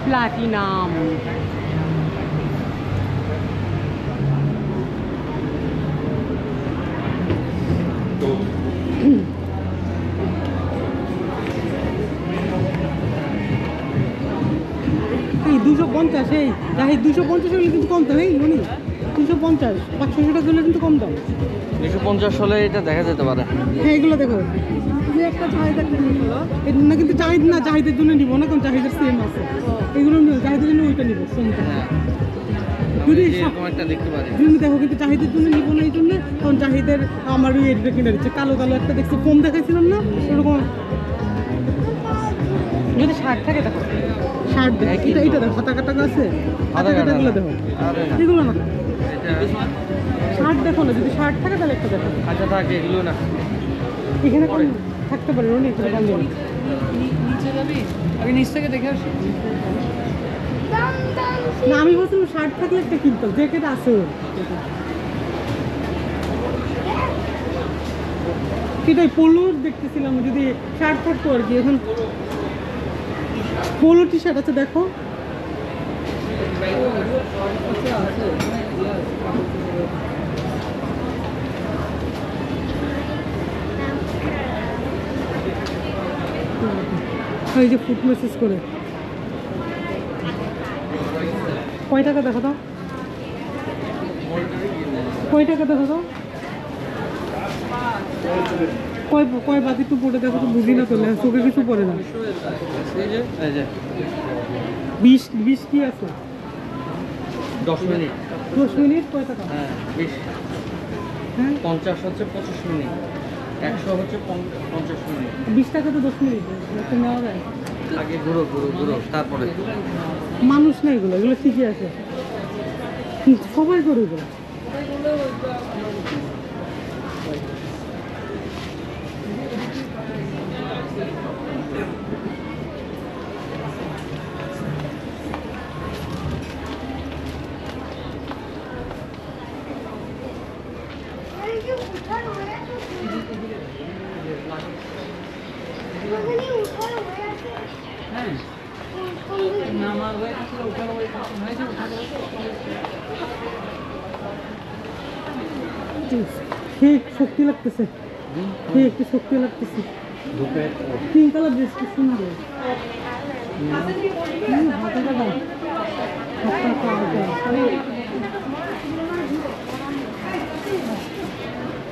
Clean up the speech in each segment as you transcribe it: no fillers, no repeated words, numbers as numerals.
Platinum. এই 250, এই যাই 250 হলে কিন্তু কম দাম, এই উনি 250 500 টাকা হলে কিন্তু কম দাম। 250 হলে এটা দেখা যেতে পারে। হ্যাঁ এগুলো দেখো, যে একটা চাহিদা এটা না, কিন্তু চাহিদা না, চাহিদার জন্য নিবো না, কারণ চাহিদার সেম আছে। এগুলো নিও, চাহিদার জন্য ওইটা নিবো সেমটা। যদি এরকম একটা দেখতে পারি। যদি দেখো, কিন্তু চাহিদার জন্য নিবো না এই জন্য, কারণ চাহিদার আমার ওই এটা কিনে দিচ্ছে। কালো কালো একটা দেখছি, ফোন দেখাইছিলাম না ওরকম। যদি 60 থাকে দেখো, 60 দেখো, এটা এটা দেখো, হাতা কাটা আছে, হাতা কাটাগুলো দেখো, এগুলো না 60 দেখো না। যদি 60 থাকে তাহলে একটা দেখো। আচ্ছা থাকে এগুলো না, এখানে কম থাকতে পারে, রনি এখানে কম দেবে। নিচে যাবি, আগে নিচ থেকে দেখে আসি। না আমি বলছিলাম 60 থাকলে একটা কিনতাম, জ্যাকেট আছে ওর। সেটাই পোলো দেখতেছিলাম, যদি শার্ট থাকতো আর কি। এখন পোলো টি শার্ট আছে দেখো, এই যে ফুট মেসেজ করে। কয় টাকা দেখো তো, কয় টাকা দেখো তো, কয় কয় বাদ একটু পড়ে দেখো তো, বুঝি না তো, চোখে কিছু পড়ে না। 20 20 কি আছে, 10 মিনিট 10 মিনিট কয় টাকা? হ্যাঁ 20 হ্যাঁ 50 হচ্ছে 25 মিনিট, 100 হচ্ছে 50 মিনিট। 20 টাকা তো 10 মিনিট একটা নেওয়া যায়। আগে ঘুরো ঘুরো ঘুরো তারপরে মানুষ না এগুলো, এগুলো ঠিকই আছে, সবাই করে এগুলো। হ্যাঁ নামার হয়ে আসলে ওঠার হয়ে হয়েছে, ওঠার ঠিক শক্তি লাগতেছে, ঠিক একটু শক্তি লাগতেছে। ঢুকে পিঙ্ক কালার ড্রেস কি সুন্দর। হাতে কাটা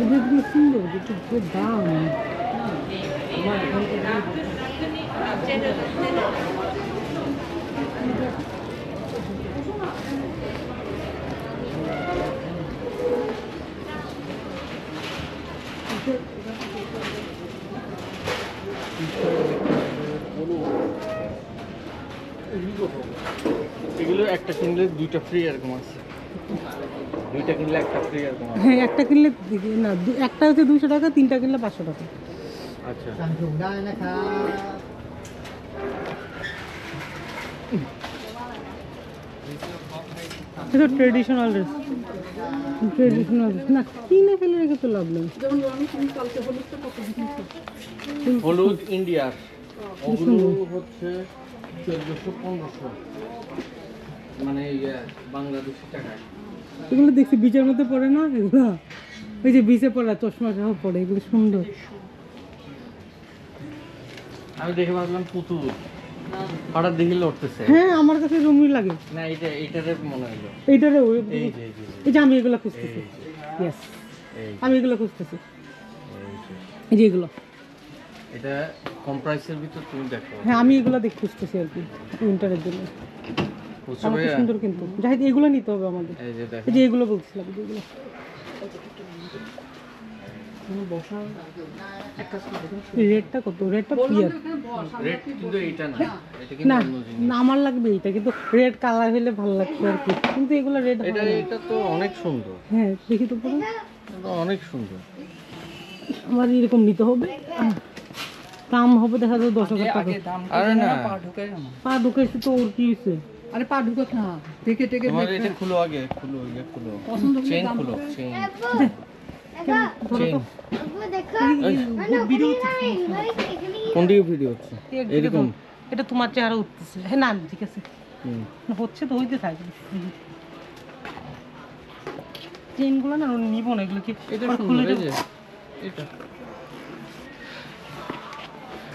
ড্রেসগুলো সুন্দর, কিন্তু যে দাম। এগুলো একটা কিনলে দুইটা ফ্রি এরকম আছে, দুইটা কিনলে একটা ফ্রি এরকম আছে। হ্যাঁ একটা কিনলে না, একটা হচ্ছে 200 টাকা, তিনটা কিনলে 500 টাকা। আচ্ছা এটা ট্রেডিশনাল ড্রেস, ট্রেডিশনাল ড্রেস না, কিনে ফেলে রেখে তো লাভ নেই। হলুদ ইন্ডিয়ার, ওগুলো হচ্ছে 1400-1500, মানে বাংলাদেশি টাকায়। এগুলো দেখছি বিচের মধ্যে পড়ে না এগুলো, ওই যে বিচে পড়া চশমা সহ পড়ে, এগুলো সুন্দর। আমি দেখে ভাবলাম পুতুল, হঠাৎ দেখি লড়তেছে। হ্যাঁ আমার কাছে রুমই লাগে। না এইটারে মনে হলো, এইটারে এই যে এই যে আমি এগুলো খুঁজতেছি, ইয়েস আমি এগুলো খুঁজতেছি, এই যে এগুলো। এটা কম প্রাইসের ভিতর তুমি দেখো। হ্যাঁ আমি এগুলো দেখে খুঁজতেছি আর কি, উইন্টারের জন্য। বুঝছো আমার ভাইয়া? সুন্দর, কিন্তু যাই এগুলো নিতে হবে আমাদের। এই যে দেখো, এই যে এগুলো বলছিলাম, যেগুলো রেটটা কত, রেটটা কি আর রেড কিন্তু এইটা না, এটা কিন্তু না, অন্য জিনিস। না আমার লাগবে এইটা, কিন্তু রেড কালার হলে ভালো লাগবে আর কি, কিন্তু এগুলো রেড এটা এটা তো অনেক সুন্দর, হ্যাঁ দেখি তো পুরো, এটা অনেক সুন্দর। আমার এরকম নিতে হবে। দাম হবে দেখা যাবে 10,000 টাকা। আরে না, পা ঢুকে যাবো। পা ঢুকাইছে তো, ওর কি হয়েছে? আরে পা ঢুকাত না, দেখে টেকে তোমার এটা খুলো আগে, খুলো আগে, খুলো পছন্দ হলে চেইন দাম খুলো, চেইন ধরো তো। ভিডিও কোন দিকে ভিডিও হচ্ছে এরকম। এটা তোমার চেহারা উঠতেছে, হ্যাঁ না ঠিক আছে, হচ্ছে তো হইতে থাকবে। চেনগুলো না নিব না, এগুলো কি এটা আর সুন্দর, খুলে এই যাবে? যে এটা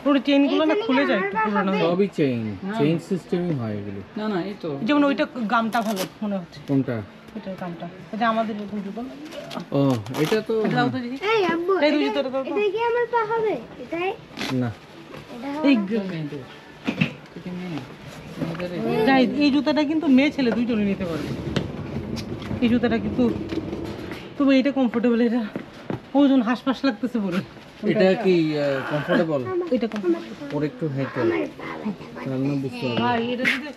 ওর চেনগুলো না খুলে যায় একটু পুরোনো হয়ে। সবই চেইন সিস্টেমই হয় এগুলো। না না এই তো যেমন ওইটা গামটা ভালো মনে হচ্ছে, কোনটা? ওইটার গামটা, এটা আমাদের এরকম জুতো। ও এটা তো এটা দাও তো দেখি। এই আব্বু, এই দুই জুতোটা দাও তো। এটা কি আমার পা হবে? এটাই না, এটা এই মেয়েদের ফিটিং নেই মেয়েদের যাই, এই জুতাটা কিন্তু মেয়ে ছেলে দুইজনে নিতে পারবে। এই জুতাটা কিন্তু তবে এটা কমফোর্টেবল, এটা ওজন হাঁসফাঁস লাগতেছে বলে। এটা কি কমফোর্টেবল? এটা comfortable। ওর একটু হেঁটে তাহলে না বুঝতে পারবো। ভাই এটা যদি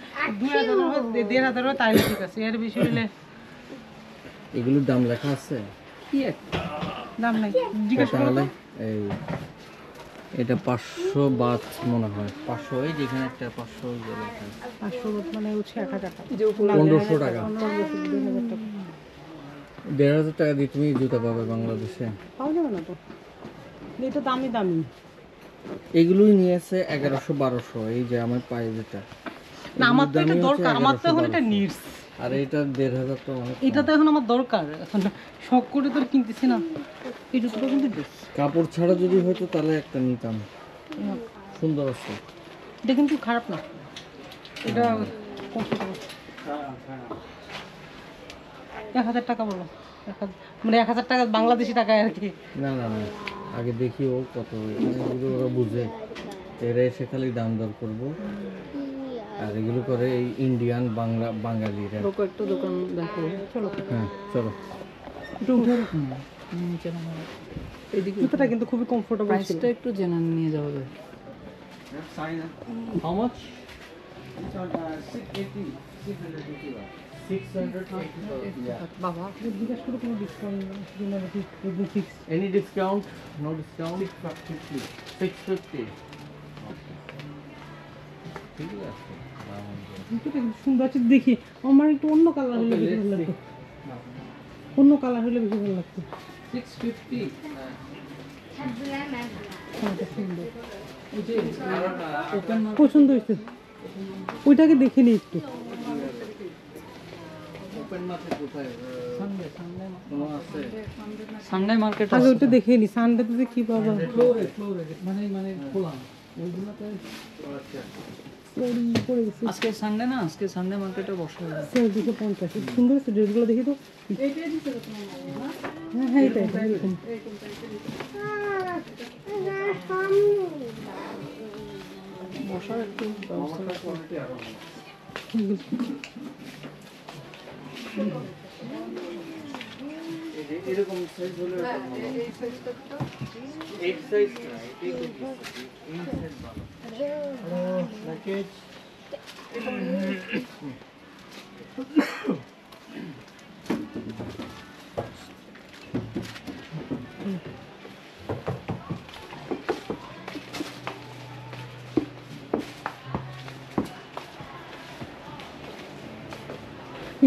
2000 হয় 1500 হয় তাহলে ঠিক আছে, এর বেশি হলে এগুলোর দাম লেখা আছে কি একটা দাম নাই। জিজ্ঞেস করো তাহলে তো। এই এটা 500 বাত মনে হয়, 500 এই যেখানে একটা 500 লেখা আছে। 500 মানে হচ্ছে 1000 টাকা। 1500 টাকা, 2000 টাকা 1500 টাকা দিয়ে তুমি জুতা পাবে বাংলাদেশে। পাওয়া যাবে না তো, এটা দামি দামি। এগুলোই নিয়ে আসে 1100-1200, এই যে আমার পায়ে যেটা। না আমার তো এগুলোর এটা দামই হচ্ছে দরকার, আমার তো এখন 1100-1200 এটা নিডস। আর এটা 1500 তো অনেক কম। এটা তো এখন আমার দরকার, এখন শখ করে তো আর কিনতেছি না। এই জুতোটা কিন্তু বেশ। কাপড় ছাড়া যদি হতো তাহলে একটা নিতাম, সুন্দর আছে। এটা কিন্তু খারাপ না, এটা কমফোর্টেবল। 1000 টাকা বলো, 1000 মানে 1000 টাকা বাংলাদেশি টাকায় আর কি। না না না, আগে দেখি ও কত, এগুলো ওরা বুঝে, এরা এসে খালি দাম দর করবো। আর এগুলো করে এই ইন্ডিয়ান বাঙালিরা। লোক একটু দোকান দেখো চলো হ্যাঁ চলো। একটু উঠে নিচে নামা এদিকে জুতোটা কিন্তু খুবই কমফোর্টেবল ছিল। প্রাইসটা একটু জেনে নিয়ে যাওয়া যায় How much? 680. বাবা জিজ্ঞেস করে কোনো discount fix. Any discount? No discount? 650. 650. ঠিক আছে। জুতোটা কিন্তু সুন্দর আছে, দেখি আমার একটু অন্য কালার হলে বেশি ভালো লাগতো, অন্য কালার হলে বেশি ভালো লাগতো। 650 এটা সুন্দর, এই যে ওপেন পছন্দ হয়েছে, ওইটাকে দেখে নিই একটু। ওপেন মার্কেট কোথায়? সানডে কোনো আছে? সানডে মার্কেট আগে আছে ওইটা দেখে নিই, সানডেতে যে কি পাবো। ফ্লোরে মানে খোলা ওইগুলোতে পড়ে গেছে আজকে সানডে না, আজকে সানডে মার্কেটে বসে 250। সুন্দর আছে ড্রেসগুলো, দেখি তো। হ্যাঁ হ্যাঁ এটা এরকম। বসার একটু এরকম সাইজ হলে এই সাইজ না, এই সাইজ ভালো। প্যাকেজ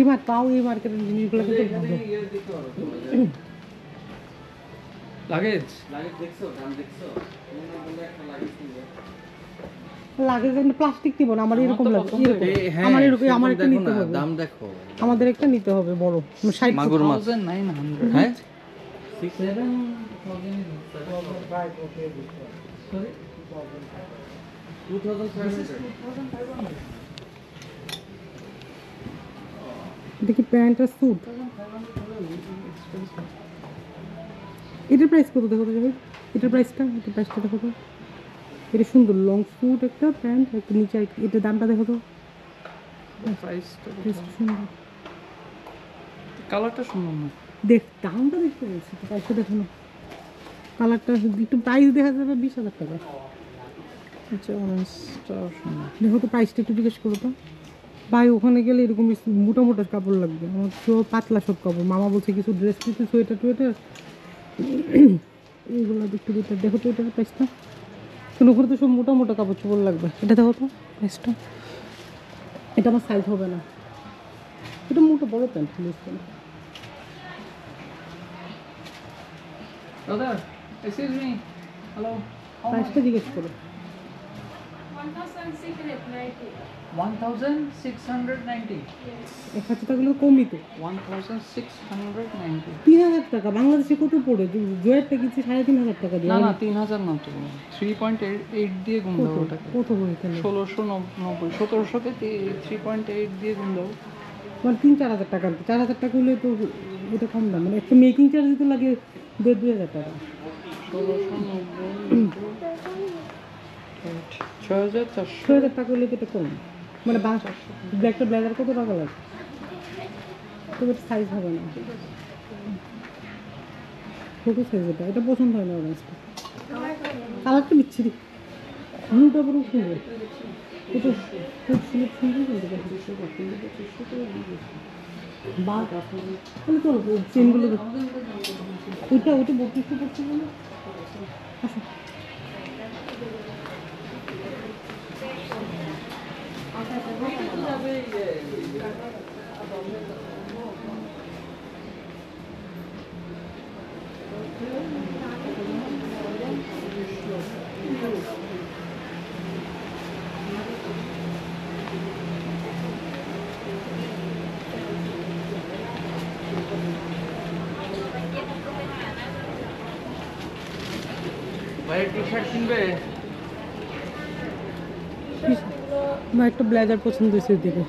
এবার পাও এই মার্কেটের জিনিসগুলো কিন্তু ভালো। লাগেজ লাগেজ দেখছো? দাম দেখছো? মনে বলে একটা লাগেজ নিবে। লাগে কিন্তু প্লাস্টিক দিব না, আমার এরকম তো লাগে, পছন্দ। এরকম। হ্যাঁ, আমার এরকম, আমার একটা দেখো নিতে না, হবে, দাম দেখো। আমাদের একটা নিতে হবে বড় 60। মাগুর মাছ। 1900 হ্যাঁ? 2500 দেখি প্যান্ট আর স্যুট। এটার প্রাইস কত দেখো তো যাই, এটার প্রাইসটা দেখো তো। এটা সুন্দর লং স্যুট, একটা প্যান্ট, একটা নিচে এটার দামটা দেখো তো। প্রাইসটা বেশ সুন্দর, কালারটা সুন্দর না দেখ দামটা দেখতে বলছি তো, প্রাইসটা দেখো না। কালারটা একটু প্রাইস দেখা যাবে 20,000 টাকা। আচ্ছা অরেঞ্জটা সুন্দর দেখো তো প্রাইসটা একটু জিজ্ঞেস করো তো। ভাই ওখানে গেলে এরকম মোটা মোটা কাপড় লাগবে, আমার তো পাতলা সব কাপড়। মামা বলছে কিছু ড্রেস কিছু সোয়েটার টোয়েটার এইগুলো একটু বেটার। দেখো তো এটার প্রাইসটা, কিন্তু ওখানে তো সব মোটা মোটা কাপড় চোপড় লাগবে। এটা দেখো তো প্রাইসটা, এটা আমার সাইজ হবে না, এটা মোটা বড় প্যান্ট প্লিজ। দাদা এক্সকিউজ মি হ্যালো প্রাইসটা জিজ্ঞেস করো। 1690 খাঁচিটাগুলো কমই তো 1690 3,000 টাকা বাংলাদেশে কত পড়ে জয়েরটা কিনছি 3,500 টাকা দিয়ে না না 3000 না তো 3.8 দিয়ে গুণ দাও ওটাকে কত করে কেন 1690 1700 কে 3.8 দিয়ে গুণ দাও মানে 3-4 হাজার টাকা 4,000 টাকা হলে তো এটা কম দাম মানে একটা মেকিং চার্জ তো লাগে 1,500-2,000 টাকা 1690 6400 6,000 টাকা হলে তো এটা কম মানে ব্ল্যাকটা ব্লেজার কত টাকা লাগে তবে সাইজ হবে না ছোটো সাইজ এটা পছন্দ হয় না অরেঞ্জটা কালারটা বিচ্ছিরি ব্লুটা পুরো সুন্দর কত খুব সুন্দর সুন্দর বা তাহলে চলো চেনগুলো ওইটা 3200 পড়ছে বলো আসো ভাই টি-শার্ট কিনবে? আমার একটা ব্লেজার পছন্দ হয়েছে ওইদিকে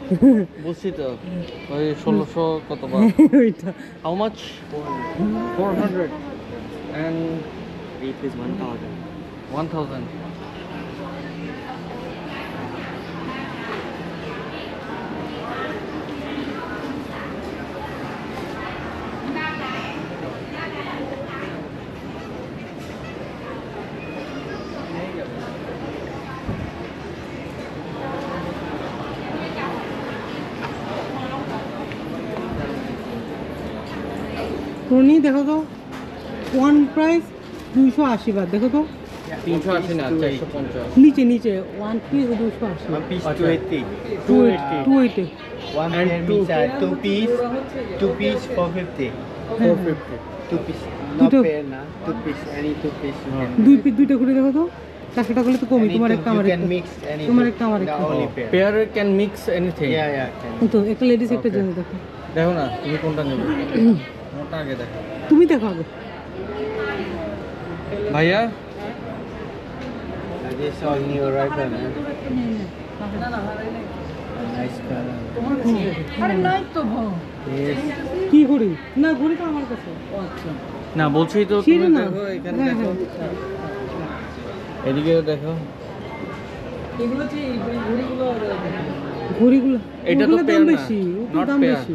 বুঝছি তো ওই 1600 কত বা ওইটা হাউ মাচ 400 and 1000 টনি দেখো তো ওয়ান প্রাইস 280 বাট দেখো তো 380 না 450 নিচে নিচে ওয়ান পিস 280 One piece আচ্ছা। 280. 280 One pair means two piece 450. 450. Two piece. Not Two- pair na. Two piece. Any two piece. You can, দুইটা করে দেখো তো 400 টাকা হলে তো কমই any তোমার two, একটা you আমার can একটা mix any তোমার two. একটা আমার The একটা only pair. Pair can mix anything Yeah, yeah. Can. তো একটা লেডিস একটা Okay. জেন্টস দেখো দেখো না তুমি কোনটা নেবে মোটা আগে দেখো তুমি দেখো আগে ভাইয়া This all new arrival. Nice color. আরে নাই তো Yes. কি ঘড়ি না ঘড়ি তো আমার কাছে না বলছি তো ছিল তুমি না। দেখো এখানে হ্যাঁ, দেখো এদিকে দেখো এগুলো কি ঘড়িগুলো ঘড়িগুলো এটা তো ওগুলোর দাম pair না, বেশি ওগুলোর not দাম pair. বেশি